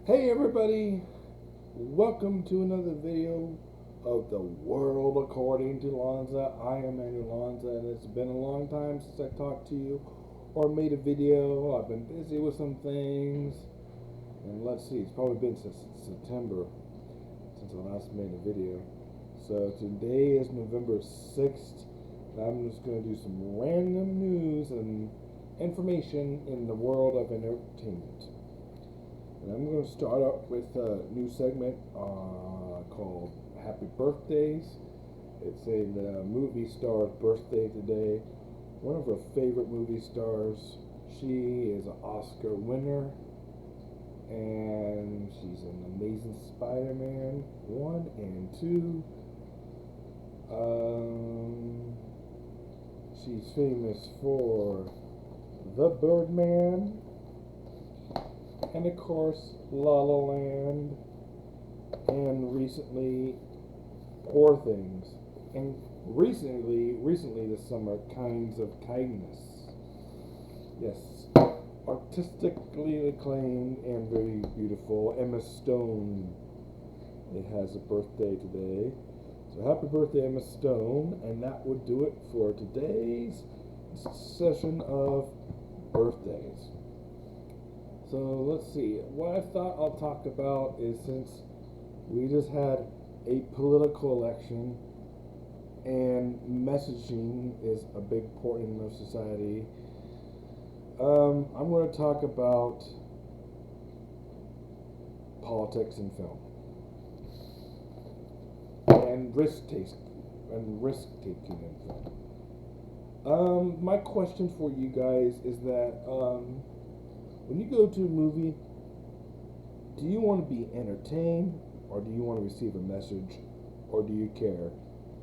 Hey everybody, welcome to another video of the world according to Lonza. I am Andrew Lonza, and it's been a long time since I talked to you or made a video. I've been busy with some things, and let's see, it's probably been since September since I last made a video. So today is November 6th, and I'm just going to do some random news and information in the world of entertainment. And I'm going to start up with a new segment called Happy Birthdays. It's a movie star's birthday today. One of her favorite movie stars. She is an Oscar winner, and she's an Amazing Spider-Man 1 and 2. Um, she's famous for The Birdman, and of course La La Land, and recently Poor Things, and recently this summer Kinds of Kindness. Yes, artistically acclaimed and very beautiful Emma Stone. It has a birthday today, so happy birthday Emma Stone. And that would do it for today's session of birthdays. So let's see. What I thought I'll talk about is, since we just had a political election and messaging is a big part in our society, I'm going to talk about politics and film and risk taking in film. My question for you guys is that when you go to a movie, do you want to be entertained, or do you want to receive a message, or do you care,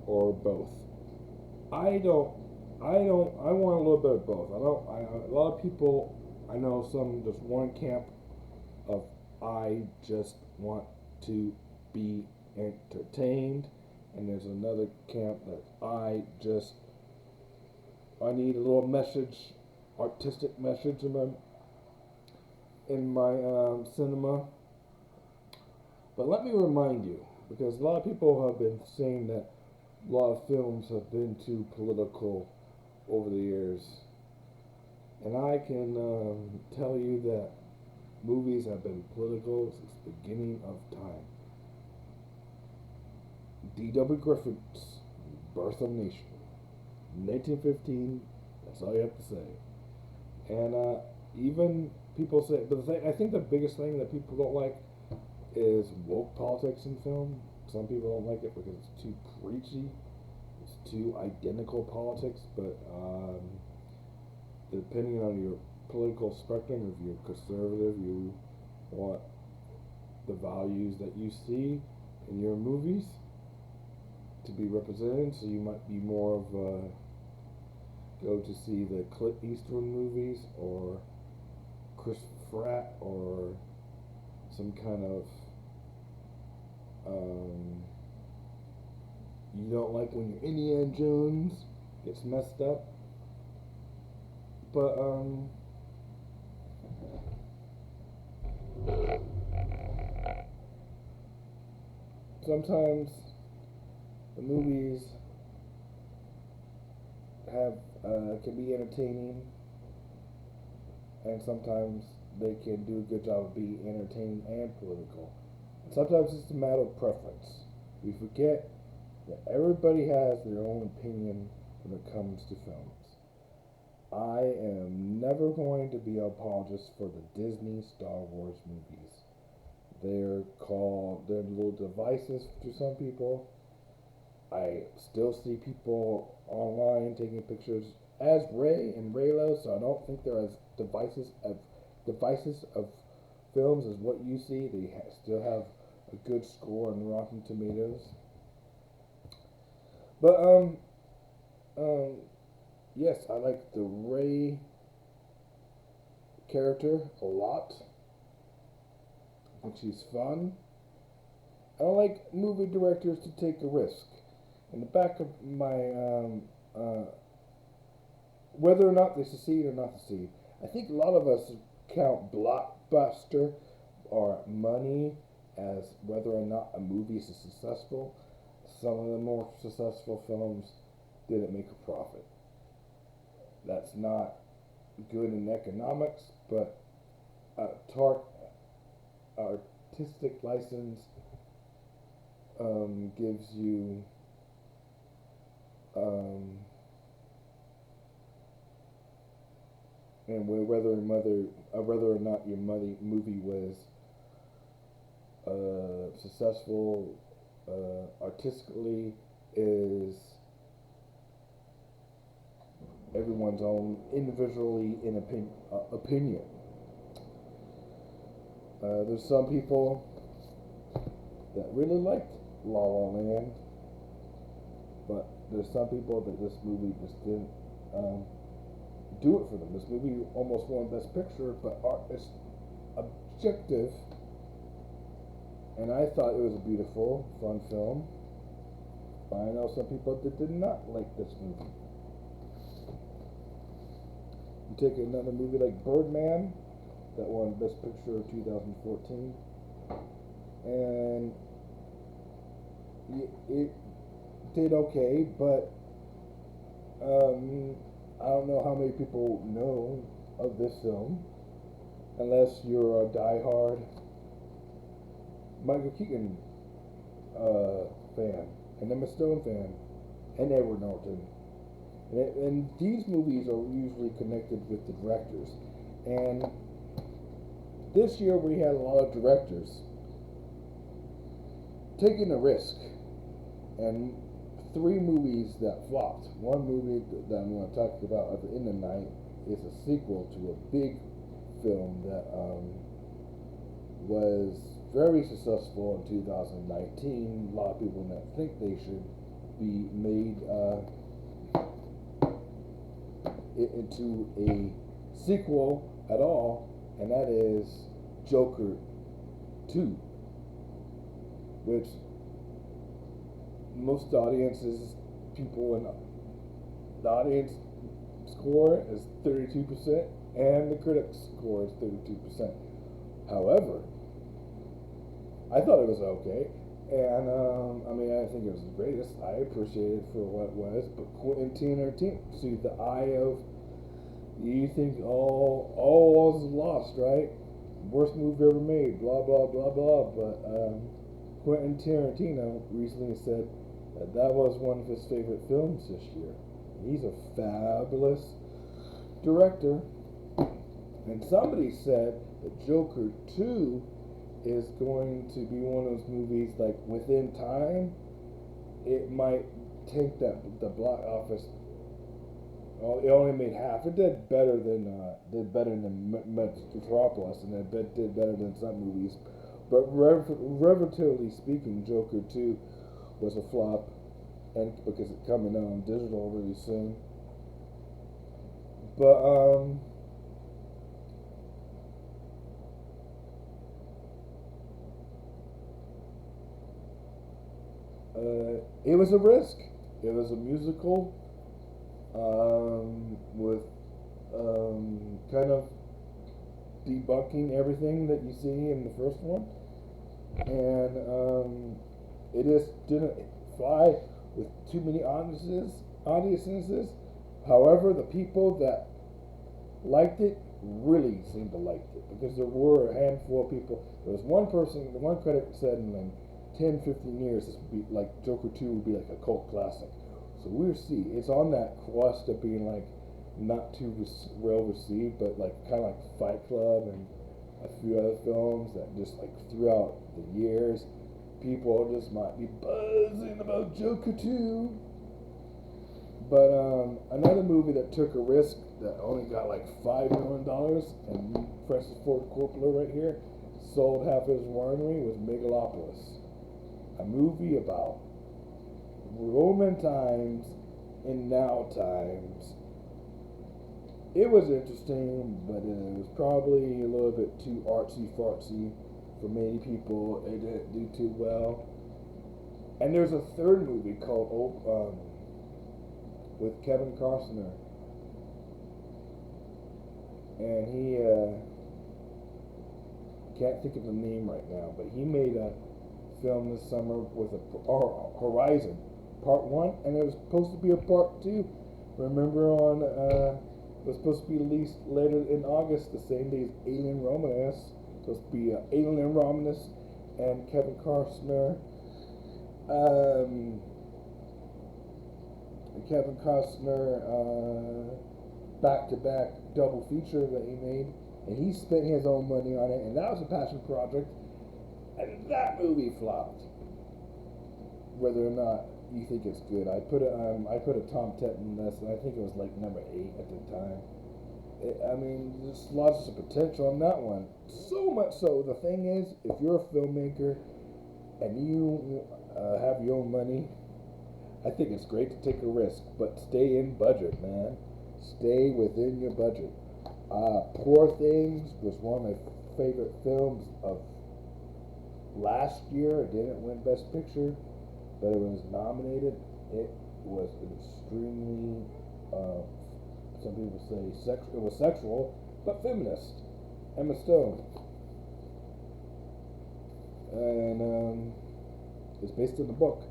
or both? I don't. I want a little bit of both. I don't. A lot of people. I know some. There's one camp of I just want to be entertained, and there's another camp that I need a little message, artistic message in my cinema. But let me remind you, because a lot of people have been saying that a lot of films have been too political over the years. And I can tell you that movies have been political since the beginning of time. D.W. Griffith's Birth of a Nation, 1915, that's all you have to say. And even people say, but I think the biggest thing that people don't like is woke politics in film. Some people don't like it because it's too preachy, it's too identical politics. But depending on your political spectrum, if you're conservative, you want the values that you see in your movies to be represented. So you might be more of a go to see the Clint Eastwood movies, or Chris Pratt, or some kind of you don't like when your Indiana Jones gets messed up. But sometimes the movies have can be entertaining, and sometimes they can do a good job of being entertaining and political. And sometimes it's a matter of preference. We forget that everybody has their own opinion when it comes to films. I am never going to be an apologist for the Disney Star Wars movies. They're little devices to some people. I still see people online taking pictures as Ray and Raylo, so I don't think they're as devices of films as what you see. They still have a good score on Rotten Tomatoes. But um, yes, I like the Ray character a lot. I think she's fun. I don't like movie directors to take a risk. In the back of my whether or not they succeed or not succeed, I think a lot of us count blockbuster or money as whether or not a movie is successful. Some of the more successful films didn't make a profit. That's not good in economics, but a artistic license gives you and whether or not your movie was successful artistically is everyone's own individually in opinion. There's some people that really liked La La Land, but there's some people that this movie just didn't do it for them. This movie almost won Best Picture, but it's objective, and I thought it was a beautiful, fun film. But I know some people that did not like this movie. You take another movie like Birdman, that won Best Picture of 2014, and it did okay, but I don't know how many people know of this film, unless you're a diehard Michael Keaton fan, and Emma Stone fan, and Edward Norton. And these movies are usually connected with the directors. And this year we had a lot of directors taking a risk. And 3 movies that flopped. One movie that I'm going to talk about at the end of the night is a sequel to a big film that was very successful in 2019. A lot of people that think they should be made into a sequel at all, and that is Joker 2, which most audiences, people in the audience score is 32%, and the critics score is 32%. However, I thought it was okay, and I mean, I think it was the greatest. I appreciate it for what it was, but Quentin Tarantino, see the eye of, you think all is lost, right? Worst movie ever made, blah blah blah blah. But Quentin Tarantino recently said that was one of his favorite films this year. He's a fabulous director, and somebody said that Joker 2 is going to be one of those movies, like, within time it might take the block office. Well, it only made half. It did better than Metropolis, and it did better than some movies. But relatively speaking, Joker 2 was a flop, and because it's coming out on digital really soon. But it was a risk. It was a musical with kind of debunking everything that you see in the first one, and it just didn't fly with too many audiences. However, the people that liked it really seemed to like it, because there were a handful of people. There was one critic said in like 10, 15 years, this would be like Joker 2 would be like a cult classic. So we'll see. It's on that quest of being like not too well received, but like kind of like Fight Club and a few other films that just like throughout the years, people just might be buzzing about Joker 2. But another movie that took a risk that only got like $5 million, and Francis Ford Coppola right here sold half his winery, was Megalopolis, a movie about Roman times and now times. It was interesting, but it was probably a little bit too artsy fartsy for many people. It didn't do too well. And there's a third movie called with Kevin Costner, and he can't think of the name right now, but he made a film this summer with Horizon Part 1, and it was supposed to be a Part 2. Remember it was supposed to be released later in August, the same day as Alien Romulus. Supposed to be Alien Romulus and Kevin Costner. Back-to-back double feature that he made, and he spent his own money on it, and that was a passion project, and that movie flopped. Whether or not you think it's good, I put a Tom Tetton list, and I think it was like number 8 at the time. There's lots of potential on that one. So much so, the thing is, if you're a filmmaker and you have your own money, I think it's great to take a risk, but stay in budget, man. Stay within your budget. Poor Things was one of my favorite films of last year. It didn't win Best Picture, but it was nominated. It was extremely, some people say it was sexual, but feminist. Emma Stone. And it's based on the book.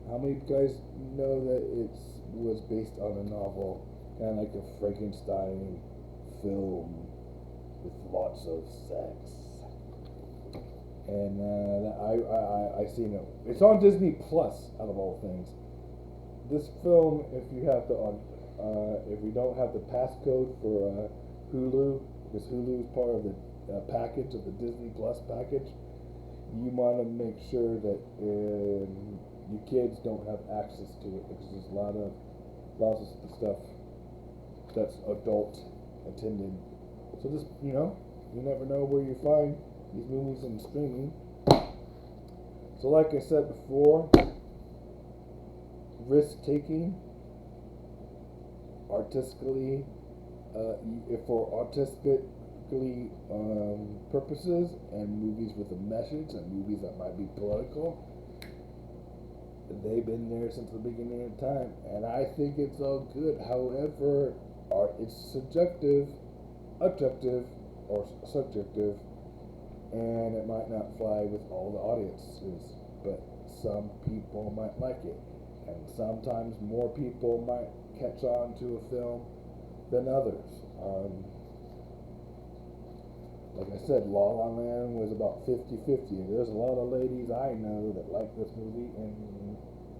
How many guys know that it was based on a novel, kind of like a Frankenstein film with lots of sex? And I seen it. It's on Disney Plus, out of all things. This film, if you don't have the passcode for Hulu, because Hulu is part of the package of the Disney Plus package, you want to make sure that your kids don't have access to it, because there's lots of stuff that's adult intended. So just, you never know where you find these movies in streaming. So like I said before, risk taking artistically, for artistically purposes, and movies with a message, and movies that might be political, they've been there since the beginning of time, and I think it's all good. However, art is subjective, objective, or subjective, and it might not fly with all the audiences, but some people might like it, and sometimes more people might catch on to a film than others. Like I said, La La Land was about 50-50. There's a lot of ladies I know that like this movie, and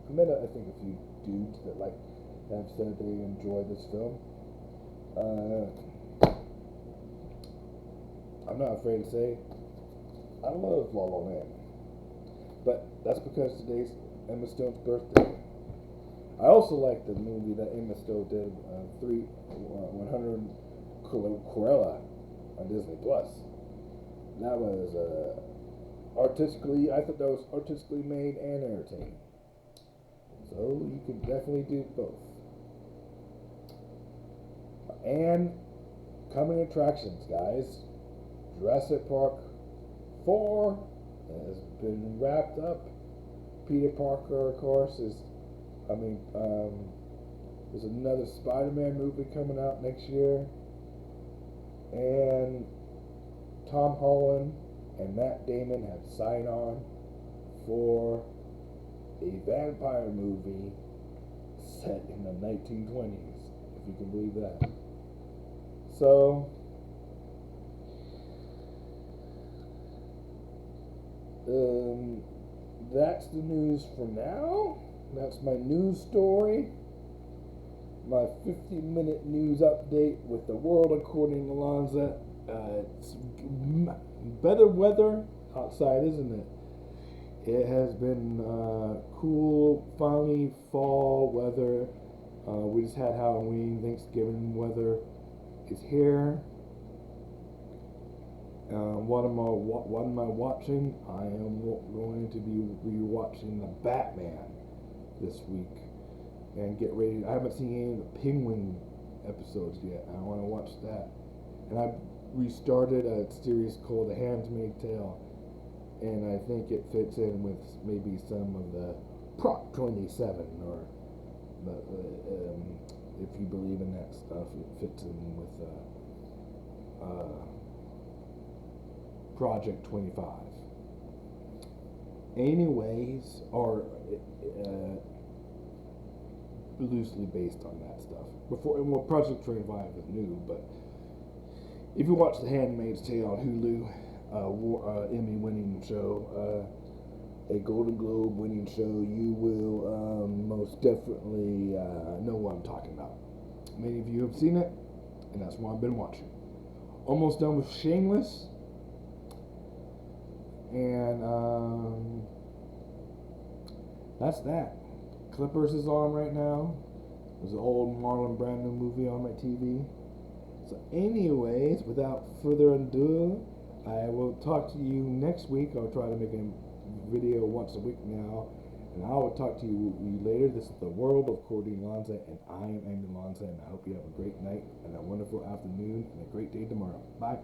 I met I think a few dudes that have said they enjoy this film. I'm not afraid to say I love La La Land, but that's because today's Emma Stone's birthday. I also like the movie that Emma Stone did, 100 Cruella on Disney Plus. That was I thought that was artistically made and entertaining. So you can definitely do both. And coming attractions, guys. Jurassic Park 4 has been wrapped up. Peter Parker, of course, there's another Spider-Man movie coming out next year, and Tom Holland and Matt Damon have signed on for a vampire movie set in the 1920s, if you can believe that. So, that's the news for now. That's my news story. My 50-minute news update with the world according to Lonza. It's better weather outside, isn't it? It has been cool, finally fall weather. We just had Halloween, Thanksgiving weather is here. What am I watching? I am going to be rewatching The Batman this week and get ready. I haven't seen any of the Penguin episodes yet. I want to watch that. And I restarted a series called The Handmaid's Tale, and I think it fits in with maybe some of the Prop 27, or if you believe in that stuff, it fits in with Project 25. Anyways, or loosely based on that stuff. Before, well, Project 25 is new, but if you watch The Handmaid's Tale on Hulu, Emmy-winning show, a Golden Globe-winning show, you will most definitely know what I'm talking about. Many of you have seen it, and that's why I've been watching. Almost done with Shameless, and that's that. Clippers is on right now. There's an old Marlon Brando movie on my TV. So anyways, without further ado, I will talk to you next week. I'll try to make a video once a week now, and I will talk to you later. This is the World of Courting Lonza, and I am Andy Lonza, and I hope you have a great night and a wonderful afternoon and a great day tomorrow. Bye.